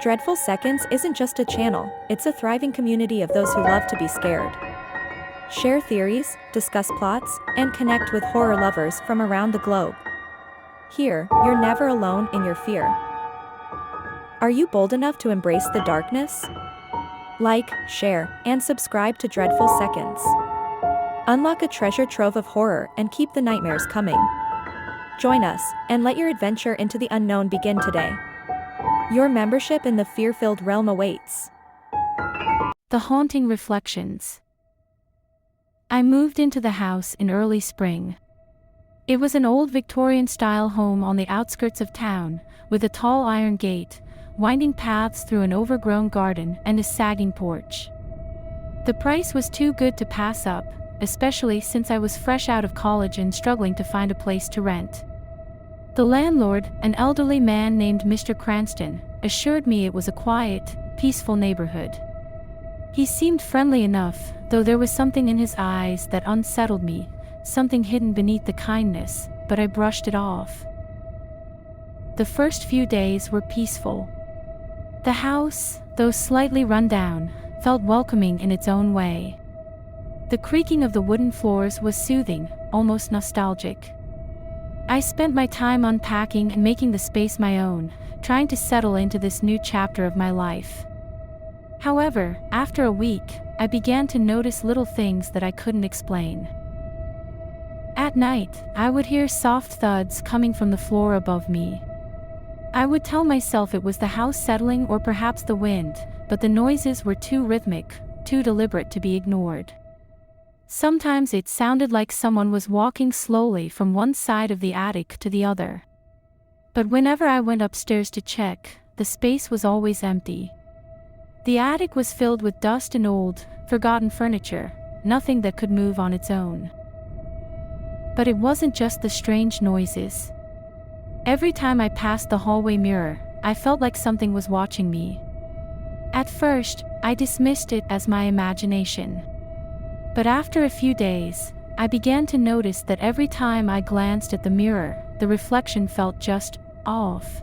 Dreadful Seconds isn't just a channel, it's a thriving community of those who love to be scared. Share theories, discuss plots, and connect with horror lovers from around the globe. Here, you're never alone in your fear. Are you bold enough to embrace the darkness? Like, share, and subscribe to Dreadful Seconds. Unlock a treasure trove of horror and keep the nightmares coming. Join us, and let your adventure into the unknown begin today. Your membership in the fear-filled realm awaits. The Haunting Reflections. I moved into the house in early spring. It was an old Victorian-style home on the outskirts of town, with a tall iron gate, winding paths through an overgrown garden and a sagging porch. The price was too good to pass up, especially since I was fresh out of college and struggling to find a place to rent. The landlord, an elderly man named Mr. Cranston, assured me it was a quiet, peaceful neighborhood. He seemed friendly enough, though there was something in his eyes that unsettled me, something hidden beneath the kindness, but I brushed it off. The first few days were peaceful. The house, though slightly run down, felt welcoming in its own way. The creaking of the wooden floors was soothing, almost nostalgic. I spent my time unpacking and making the space my own, trying to settle into this new chapter of my life. However, after a week, I began to notice little things that I couldn't explain. At night, I would hear soft thuds coming from the floor above me. I would tell myself it was the house settling or perhaps the wind, but the noises were too rhythmic, too deliberate to be ignored. Sometimes it sounded like someone was walking slowly from one side of the attic to the other. But whenever I went upstairs to check, the space was always empty. The attic was filled with dust and old, forgotten furniture, nothing that could move on its own. But it wasn't just the strange noises. Every time I passed the hallway mirror, I felt like something was watching me. At first, I dismissed it as my imagination. But after a few days, I began to notice that every time I glanced at the mirror, the reflection felt just off.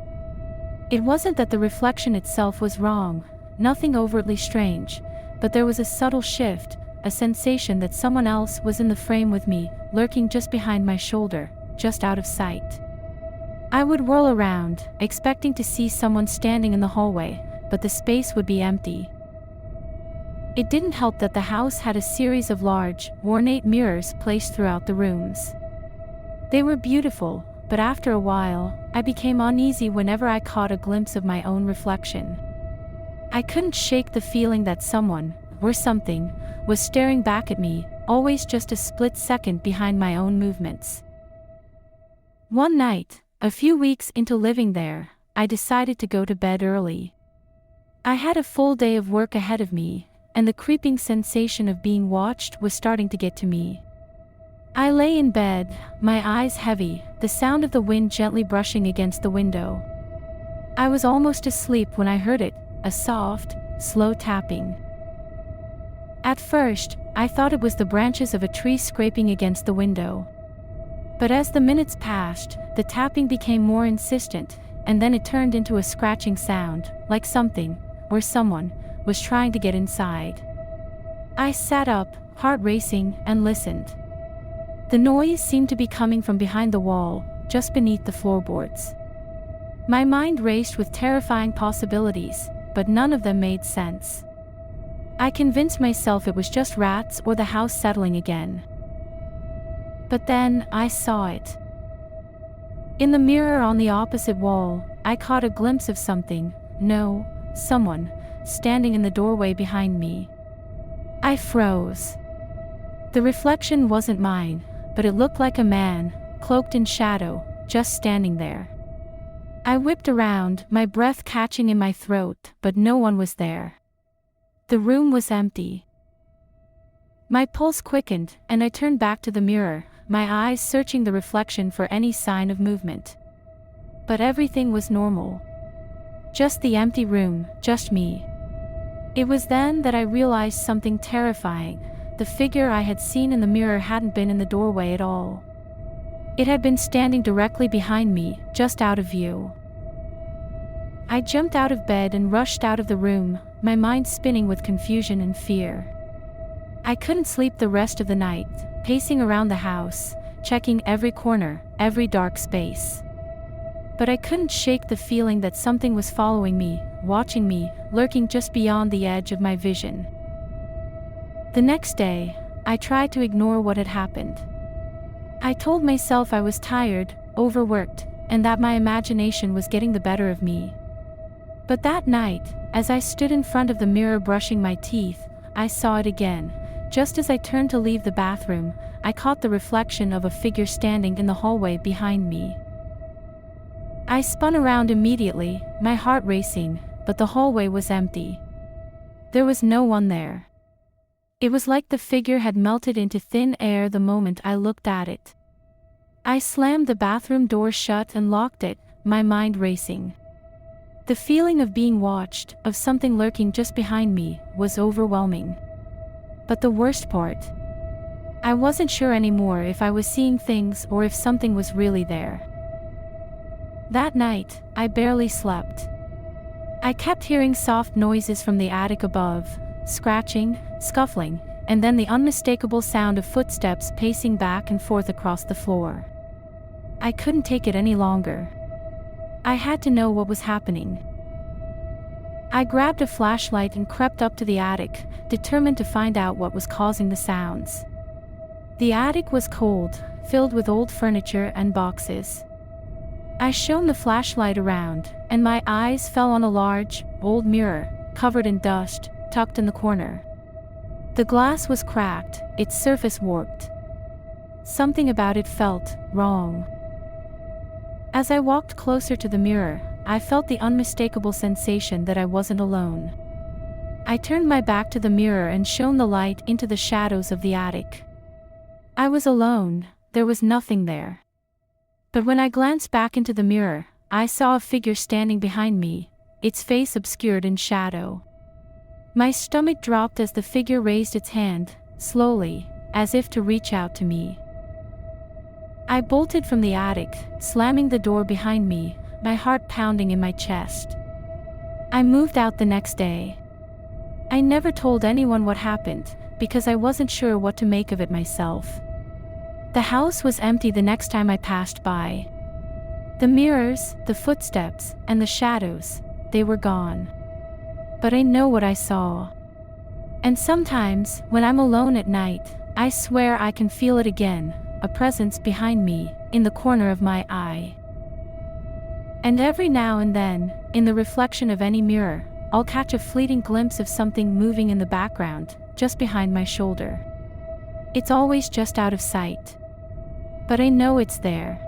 It wasn't that the reflection itself was wrong, nothing overtly strange, but there was a subtle shift, a sensation that someone else was in the frame with me, lurking just behind my shoulder, just out of sight. I would whirl around, expecting to see someone standing in the hallway, but the space would be empty. It didn't help that the house had a series of large, ornate mirrors placed throughout the rooms. They were beautiful, but after a while, I became uneasy whenever I caught a glimpse of my own reflection. I couldn't shake the feeling that someone, or something, was staring back at me, always just a split second behind my own movements. One night, a few weeks into living there, I decided to go to bed early. I had a full day of work ahead of me, and the creeping sensation of being watched was starting to get to me. I lay in bed, my eyes heavy, the sound of the wind gently brushing against the window. I was almost asleep when I heard it, a soft, slow tapping. At first, I thought it was the branches of a tree scraping against the window. But as the minutes passed, the tapping became more insistent, and then it turned into a scratching sound, like something, or someone, was trying to get inside. I sat up, heart racing, and listened. The noise seemed to be coming from behind the wall, just beneath the floorboards. My mind raced with terrifying possibilities, but none of them made sense. I convinced myself it was just rats or the house settling again. But then, I saw it. In the mirror on the opposite wall, I caught a glimpse of something, someone, standing in the doorway behind me. I froze. The reflection wasn't mine, but it looked like a man, cloaked in shadow, just standing there. I whipped around, my breath catching in my throat, but no one was there. The room was empty. My pulse quickened, and I turned back to the mirror, my eyes searching the reflection for any sign of movement. But everything was normal. Just the empty room, just me. It was then that I realized something terrifying. The figure I had seen in the mirror hadn't been in the doorway at all. It had been standing directly behind me, just out of view. I jumped out of bed and rushed out of the room, my mind spinning with confusion and fear. I couldn't sleep the rest of the night, pacing around the house, checking every corner, every dark space. But I couldn't shake the feeling that something was following me, watching me, lurking just beyond the edge of my vision. The next day, I tried to ignore what had happened. I told myself I was tired, overworked, and that my imagination was getting the better of me. But that night, as I stood in front of the mirror brushing my teeth, I saw it again. Just as I turned to leave the bathroom, I caught the reflection of a figure standing in the hallway behind me. I spun around immediately, my heart racing, but the hallway was empty. There was no one there. It was like the figure had melted into thin air the moment I looked at it. I slammed the bathroom door shut and locked it, my mind racing. The feeling of being watched, of something lurking just behind me, was overwhelming. But the worst part, I wasn't sure anymore if I was seeing things or if something was really there. That night, I barely slept. I kept hearing soft noises from the attic above, scratching, scuffling, and then the unmistakable sound of footsteps pacing back and forth across the floor. I couldn't take it any longer. I had to know what was happening. I grabbed a flashlight and crept up to the attic, determined to find out what was causing the sounds. The attic was cold, filled with old furniture and boxes. I shone the flashlight around, and my eyes fell on a large, old mirror, covered in dust, tucked in the corner. The glass was cracked, its surface warped. Something about it felt wrong. As I walked closer to the mirror, I felt the unmistakable sensation that I wasn't alone. I turned my back to the mirror and shone the light into the shadows of the attic. I was alone, there was nothing there. But when I glanced back into the mirror, I saw a figure standing behind me, its face obscured in shadow. My stomach dropped as the figure raised its hand, slowly, as if to reach out to me. I bolted from the attic, slamming the door behind me, my heart pounding in my chest. I moved out the next day. I never told anyone what happened, because I wasn't sure what to make of it myself. The house was empty the next time I passed by. The mirrors, the footsteps, and the shadows, they were gone. But I know what I saw. And sometimes, when I'm alone at night, I swear I can feel it again, a presence behind me, in the corner of my eye. And every now and then, in the reflection of any mirror, I'll catch a fleeting glimpse of something moving in the background, just behind my shoulder. It's always just out of sight. But I know it's there.